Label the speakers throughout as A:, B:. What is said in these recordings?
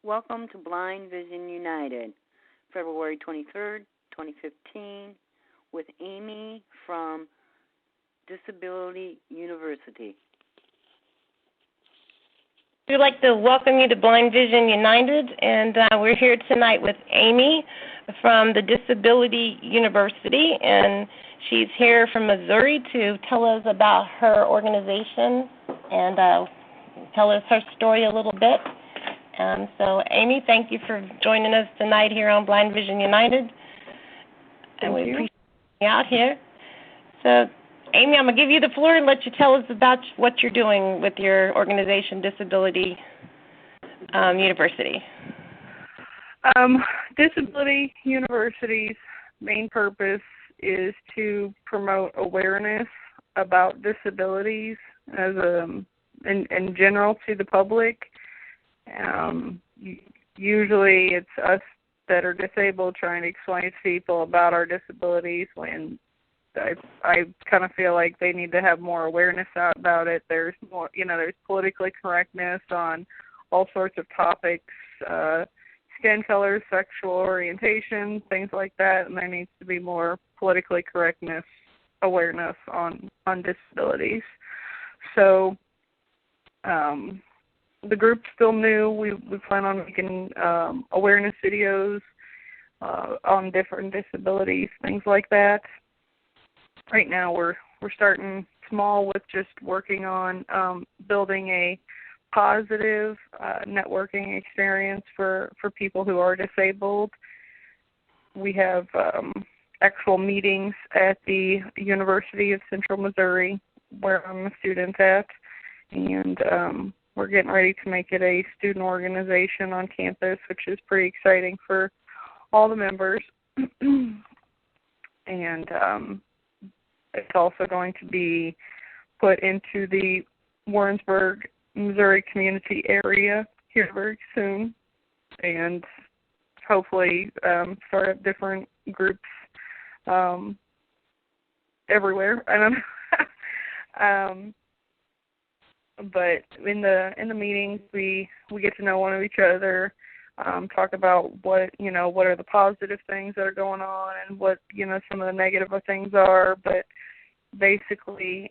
A: Welcome to Blind Vision United, February 23rd, 2015, with Amy from Disability University.
B: We'd like to welcome you to Blind Vision United, and we're here tonight with Amy from the Disability University, and she's here from Missouri to tell us about her organization and tell us her story a little bit. So, Amy, thank you for joining us tonight here on Blind Vision United.
A: And we appreciate
B: you out here. So, Amy, I'm going to give you the floor and let you tell us about what you're doing with your organization, Disability University.
C: Disability University's main purpose is to promote awareness about disabilities as in general to the public. Usually it's us that are disabled trying to explain to people about our disabilities, when I kind of feel like they need to have more awareness about it. There's more, there's politically correctness on all sorts of topics, skin color, sexual orientation, things like that, and there needs to be more politically correctness awareness on disabilities. So the group's still new. We plan on making awareness videos on different disabilities, things like that. Right now we're starting small with just working on building a positive networking experience for people who are disabled. We have actual meetings at the University of Central Missouri, where I'm a student at, and we're getting ready to make it a student organization on campus, which is pretty exciting for all the members. And it's also going to be put into the Warrensburg, Missouri community area here very soon, and hopefully start up different groups everywhere. I don't know. But in the meetings, we get to know one of each other, talk about what are the positive things that are going on and what some of the negative things are. But basically,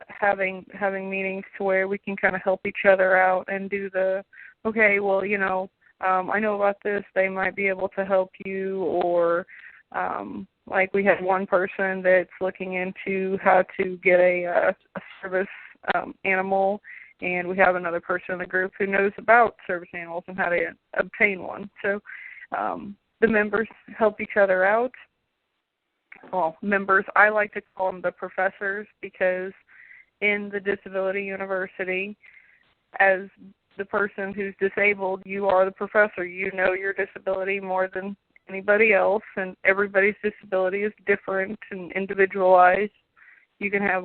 C: having meetings to where we can kind of help each other out and do the I know about this. They might be able to help you, or like we had one person that's looking into how to get a service animal, and we have another person in the group who knows about service animals and how to obtain one. So the members help each other out. Well, members, I like to call them the professors, because in the Disability University, as the person who's disabled, you are the professor. You know your disability more than anybody else, and everybody's disability is different and individualized. You can have,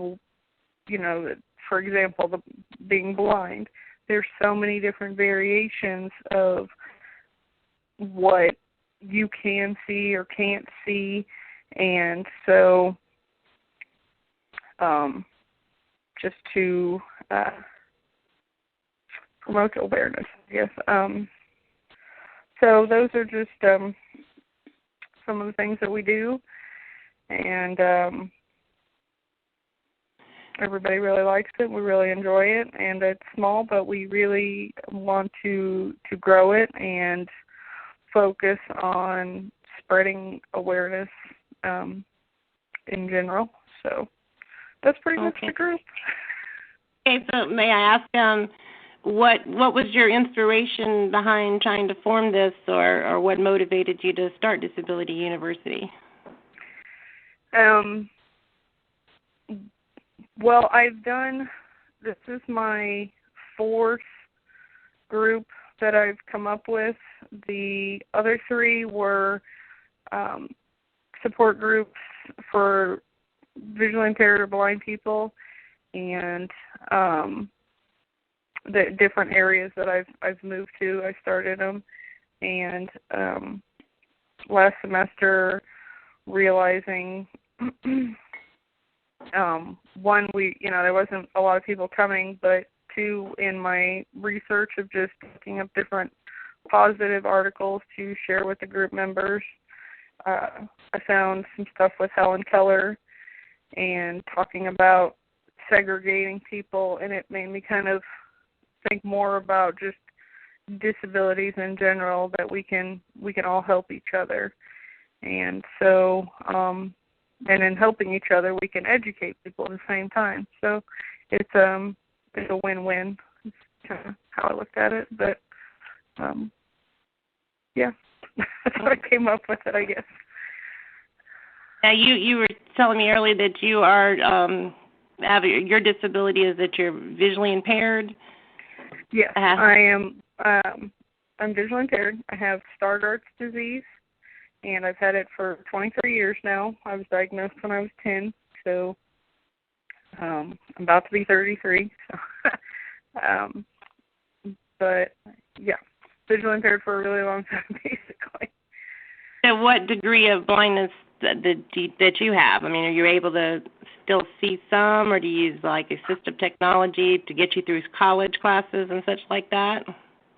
C: for example, being blind. There's so many different variations of what you can see or can't see, and so just to promote awareness, I guess. So those are just some of the things that we do, and everybody really likes it. We really enjoy it, and it's small, but we really want to grow it and focus on spreading awareness in general. So that's pretty much the group.
B: Okay, so may I ask, what was your inspiration behind trying to form this, or what motivated you to start Disability University?
C: Well, this is my fourth group that I've come up with. The other three were support groups for visually impaired or blind people, and the different areas that I've moved to, I started them. And last semester, realizing one, there wasn't a lot of people coming, but two, in my research of just looking up different positive articles to share with the group members. I found some stuff with Helen Keller and talking about segregating people, and it made me kind of think more about just disabilities in general, that we can all help each other. And so, and in helping each other, we can educate people at the same time. So it's a win-win. It's kind of how I looked at it. But, yeah, that's how I came up with it, I guess.
B: Now, you were telling me earlier that you are, your disability is that you're visually impaired?
C: Yes, I am. I'm visually impaired. I have Stargardt's disease, and I've had it for 23 years now. I was diagnosed when I was 10, so I'm about to be 33. So, but, yeah, visually impaired for a really long time, basically.
B: So what degree of blindness that you have? I mean, are you able to still see some, or do you use, like, assistive technology to get you through college classes and such like that?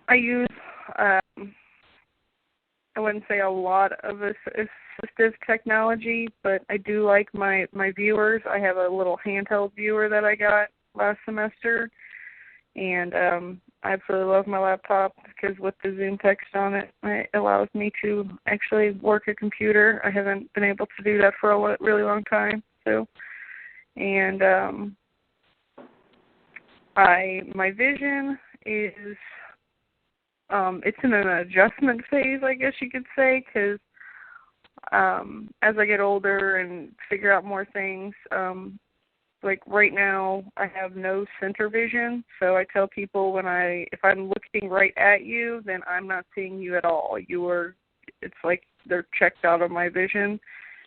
C: I use, I wouldn't say a lot of assistive technology, but I do like my viewers. I have a little handheld viewer that I got last semester, and I absolutely love my laptop because with the Zoom text on it, it allows me to actually work a computer. I haven't been able to do that for a really long time. So, and my vision is, it's in an adjustment phase, I guess you could say, because as I get older and figure out more things, like right now I have no center vision, so I tell people if I'm looking right at you, then I'm not seeing you at all. It's like they're checked out of my vision,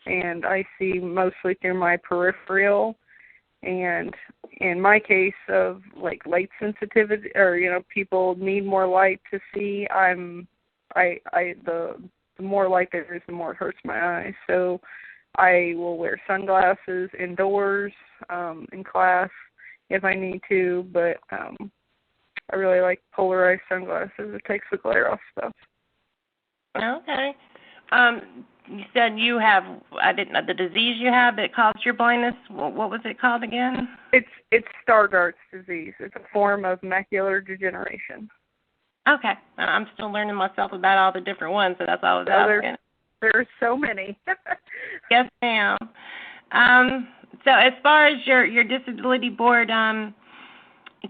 C: and I see mostly through my peripheral. And in my case of like light sensitivity, or people need more light to see, the more light there is, the more it hurts my eyes. So I will wear sunglasses indoors, in class if I need to, but I really like polarized sunglasses. It takes the glare off stuff.
B: Okay. You said you have, I didn't know, the disease you have that caused your blindness. What was it called again?
C: It's Stargardt's disease. It's a form of macular degeneration.
B: Okay. I'm still learning myself about all the different ones, so that's all I was asking.
C: There are so many.
B: Yes, ma'am. So as far as your disability board,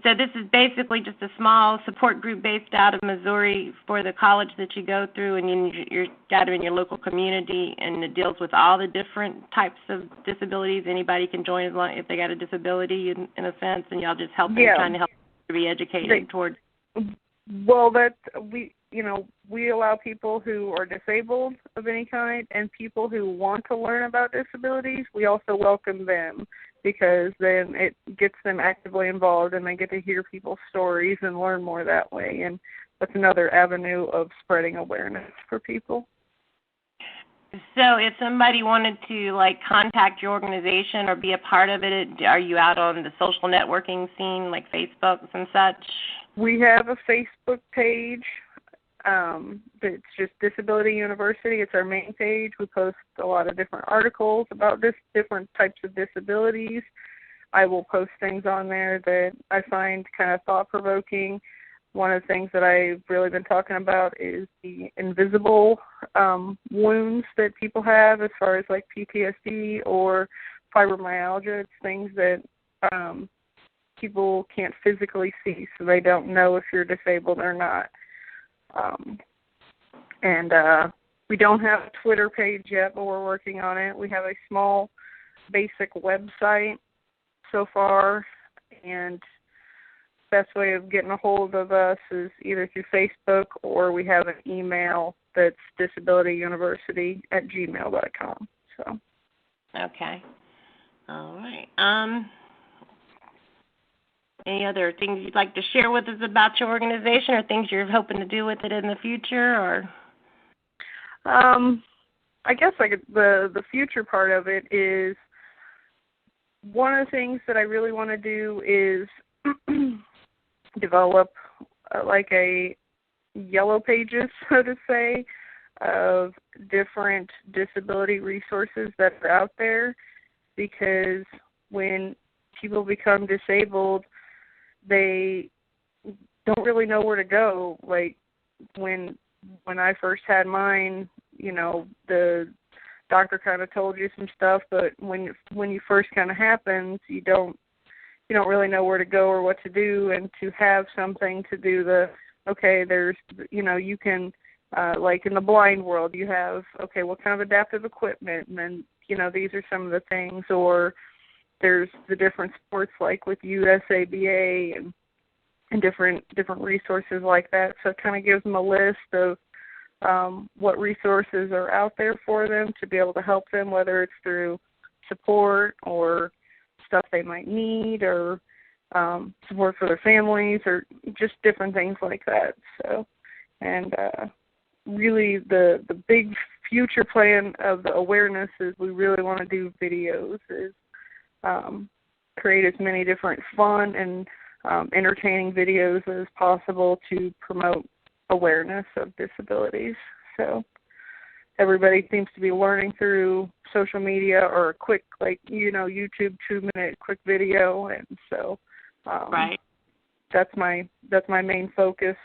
B: so this is basically just a small support group based out of Missouri for the college that you go through, and you're gathering your local community, and it deals with all the different types of disabilities. Anybody can join as long if they got a disability, in a sense, and y'all just help them, trying to help them to be educated towards.
C: Well, we allow people who are disabled of any kind and people who want to learn about disabilities. We also welcome them, because then it gets them actively involved and they get to hear people's stories and learn more that way. And that's another avenue of spreading awareness for people.
B: So if somebody wanted to, contact your organization or be a part of it, are you out on the social networking scene, like Facebook and such? We have a Facebook page. It's just Disability University. It's our main page. We post a lot of different articles about different types of disabilities. I will post things on there that I find kind of thought-provoking. One of the things that I've really been talking about is the invisible wounds that people have, as far as like PTSD or fibromyalgia. It's things that people can't physically see, so they don't know if you're disabled or not. We don't have a Twitter page yet, but we're working on it. We have a small, basic website so far, and the best way of getting a hold of us is either through Facebook, or we have an email that's disabilityuniversity@gmail.com. So. Okay. All right. Any other things you'd like to share with us about your organization, or things you're hoping to do with it in the future, or? I guess the future part of it is, one of the things that I really want to do is develop a
C: yellow pages, so to say, of different disability resources that are out there, because when people become disabled, they don't really know where to go. Like when I first had mine, you know, the doctor kind of told you some stuff, but when you first kind of happens, you don't really know where to go or what to do, and to have something to do there's, you know, you can, like in the blind world, you have, okay, what kind of adaptive equipment, and then, you know, these are some of the things, or there's the different sports like with USABA and different resources like that. So it kind of gives them a list of what resources are out there for them to be able to help them, whether it's through support or stuff they might need, or support for their families, or just different things like that. So, and really the big future plan of the awareness is we really want to do videos, is create as many different fun and entertaining videos as possible to promote awareness of disabilities. So everybody seems to be learning through social media or a quick, like, you know, YouTube 2-minute quick video, and so
B: right.
C: That's my main focus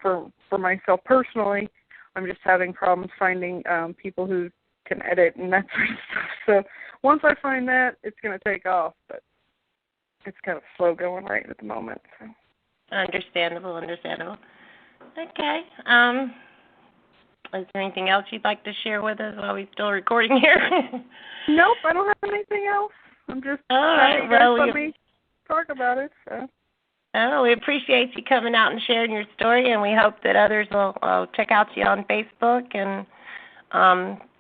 C: for myself personally. I'm just having problems finding people who can edit and that sort of stuff. So once I find that, it's going to take off, but it's kind of slow going right at the moment. So.
B: Understandable. Okay. Is there anything else you'd like to share with us while we're still recording here?
C: Nope, I don't have anything else. I'm just
B: all right. Well,
C: let me talk about it. So.
B: Oh, we appreciate you coming out and sharing your story, and we hope that others will check out you on Facebook and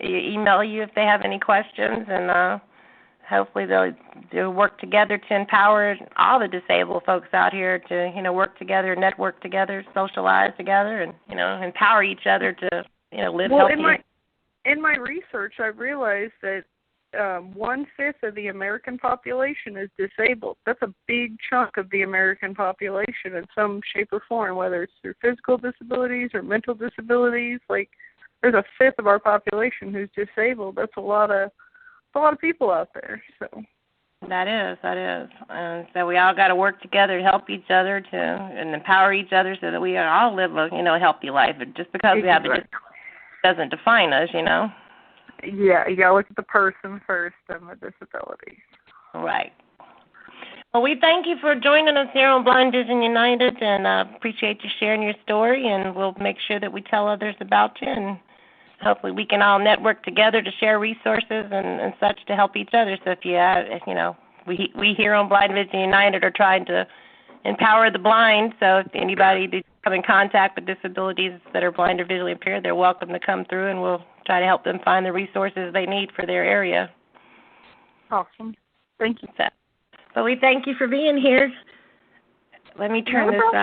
B: email you if they have any questions, and hopefully they'll work together to empower all the disabled folks out here to, you know, work together, network together, socialize together, and, you know, empower each other to, you know, live healthy.
C: In my research, I've realized that 1/5 of the American population is disabled. That's a big chunk of the American population in some shape or form, whether it's through physical disabilities or mental disabilities. Like, there's 1/5 of our population who's disabled. That's a lot of people out there. So
B: that is, and so we all got to work together to help each other and empower each other so that we all live a, you know, healthy life. But just because we have it doesn't define us, you know.
C: Yeah, you got to look at the person first and the disability.
B: Right. Well, we thank you for joining us here on Blind Vision United, and appreciate you sharing your story, and we'll make sure that we tell others about you, and hopefully we can all network together to share resources and such to help each other. So if you know, we here on Blind Vision United are trying to empower the blind, so if anybody to come in contact with disabilities that are blind or visually impaired, they're welcome to come through, and we'll try to help them find the resources they need for their area.
C: Awesome. Thank you.
B: So we thank you for being here. Let me turn this over.